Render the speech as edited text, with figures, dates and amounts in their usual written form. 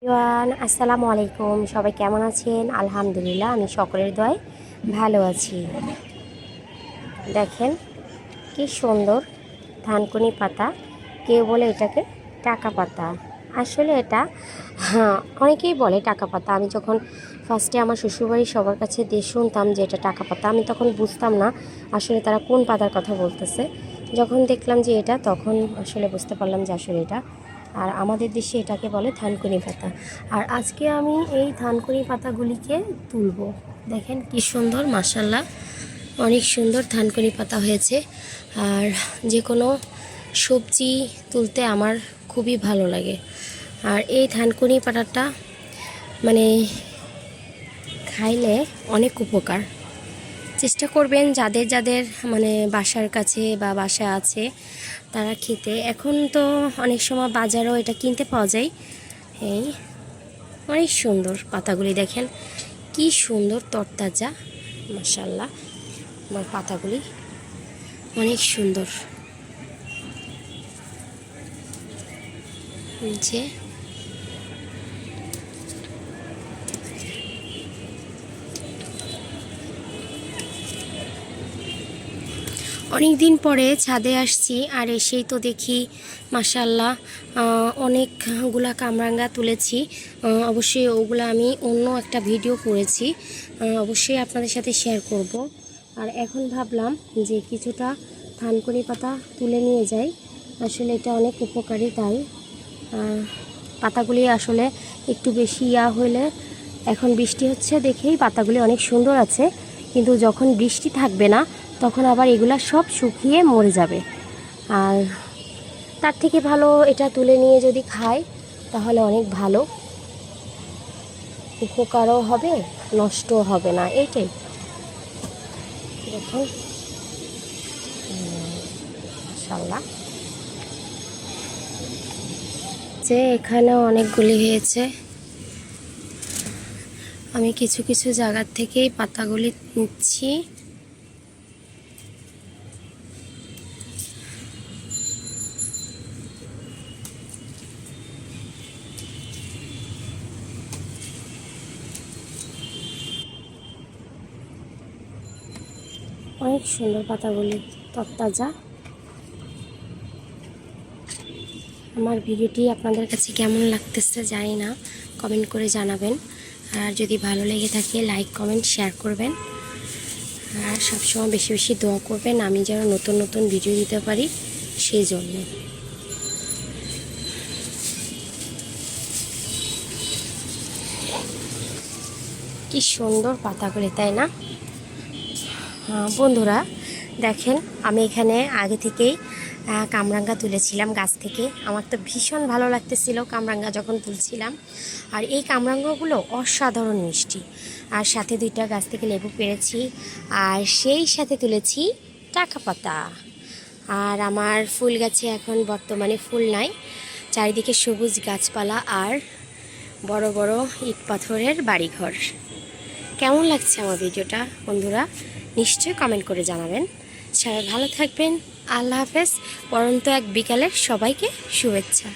আসসালামু আলাইকুম। সবাই কেমন আছেন? আলহামদুলিল্লাহ, আমি সকলের দোয়ায় ভালো আছি। দেখেন কি সুন্দর থানকুনি পাতা। কেউ বলে এটাকে টাকা পাতা। আসলে এটা অনেকেই বলে টাকা পাতা। আমি যখন ফার্স্টে আমার শ্বশুরবাড়ির সবার কাছে দিয়ে শুনতাম যে এটা টাকা পাতা, আমি তখন বুঝতাম না আসলে তারা কোন পাতার কথা বলতেছে। যখন দেখলাম যে এটা, তখন আসলে বুঝতে পারলাম যে আসলে এটা, আর আমাদের দেশে এটাকে বলে থানকুনি পাতা। আর আজকে আমি এই থানকুনি পাতাগুলিকে তুলব। দেখেন কি সুন্দর, মাশাআল্লাহ, অনেক সুন্দর থানকুনি পাতা হয়েছে। আর যে কোনো সবজি তুলতে আমার খুবই ভালো লাগে। আর এই থানকুনি পাতাটা মানে খাইলে অনেক উপকার। চেষ্টা করবেন যাদের যাদের মানে বাসার কাছে বা বাসায় আছে তারা খেতে। এখন তো অনেক সময় বাজারেও এটা কিনতে পাওয়া যায়। এই অনেক সুন্দর পাতাগুলি, দেখেন কি সুন্দর তরতাজা, মাশাআল্লাহ। আমার পাতাগুলি অনেক সুন্দর। যে অনেক দিন পরে ছাদে আসছি, আর এসেই তো দেখি মাশাআল্লাহ অনেকগুলা কামরাঙ্গা তুলেছি। অবশ্যই ওগুলো আমি অন্য একটা ভিডিও করেছি, অবশ্যই আপনাদের সাথে শেয়ার করব। আর এখন ভাবলাম যে কিছুটা থানকুনি পাতা তুলে নিয়ে যাই। আসলে এটা অনেক উপকারী, তাই পাতাগুলি আসলে একটু বেশি হলে, এখন বৃষ্টি হচ্ছে দেখেই পাতাগুলি অনেক সুন্দর আছে, কিন্তু যখন বৃষ্টি থাকবে না তখন আবার এগুলা সব শুকিয়ে মরে যাবে। আর তার থেকে ভালো এটা তুলে নিয়ে যদি খাই তাহলে অনেক ভালো, উপকারও হবে, নষ্টও হবে না। এইটাই দেখুন, মাশাআল্লাহ। যে এখানেও অনেকগুলি হয়েছে। আমি কিছু কিছু জায়গার থেকেই পাতাগুলি নিচ্ছি। অনেক সুন্দর পাতাগুলি, তরতাজা। আমার ভিডিওটি আপনাদের কাছে কেমন লাগতেছে জানি না, কমেন্ট করে জানাবেন। আর যদি ভালো লেগে থাকে লাইক কমেন্ট শেয়ার করবেন। আর সবসময় বেশি বেশি দোয়া করবেন আমি যেন নতুন নতুন ভিডিও দিতে পারি, সেই জন্য। কি সুন্দর পাতাগুলি, তাই না? বন্ধুরা দেখেন, আমি এখানে আগে থেকেই কামরাঙ্গা তুলেছিলাম গাছ থেকে। আমার তো ভীষণ ভালো লাগতেছিল কামরাঙ্গা যখন তুলছিলাম। আর এই কামরাঙ্গাগুলো অসাধারণ মিষ্টি। আর সাথে 2টা গাছ থেকে লেবু পেরেছি, আর সেই সাথে তুলেছি টাকা পাতা। আর আমার ফুল গাছে এখন বর্তমানে ফুল নাই, চারিদিকে সবুজ গাছপালা আর বড় বড় ইট পাথরের বাড়িঘর। কেমন লাগছে আমার ভিডিওটা বন্ধুরা? নিশ্চয়ই কমেন্ট করে জানাবেন। সবাই ভালো থাকবেন। আল্লাহ হাফেজ। পরন্ত এক বিকালের সবাইকে শুভেচ্ছা।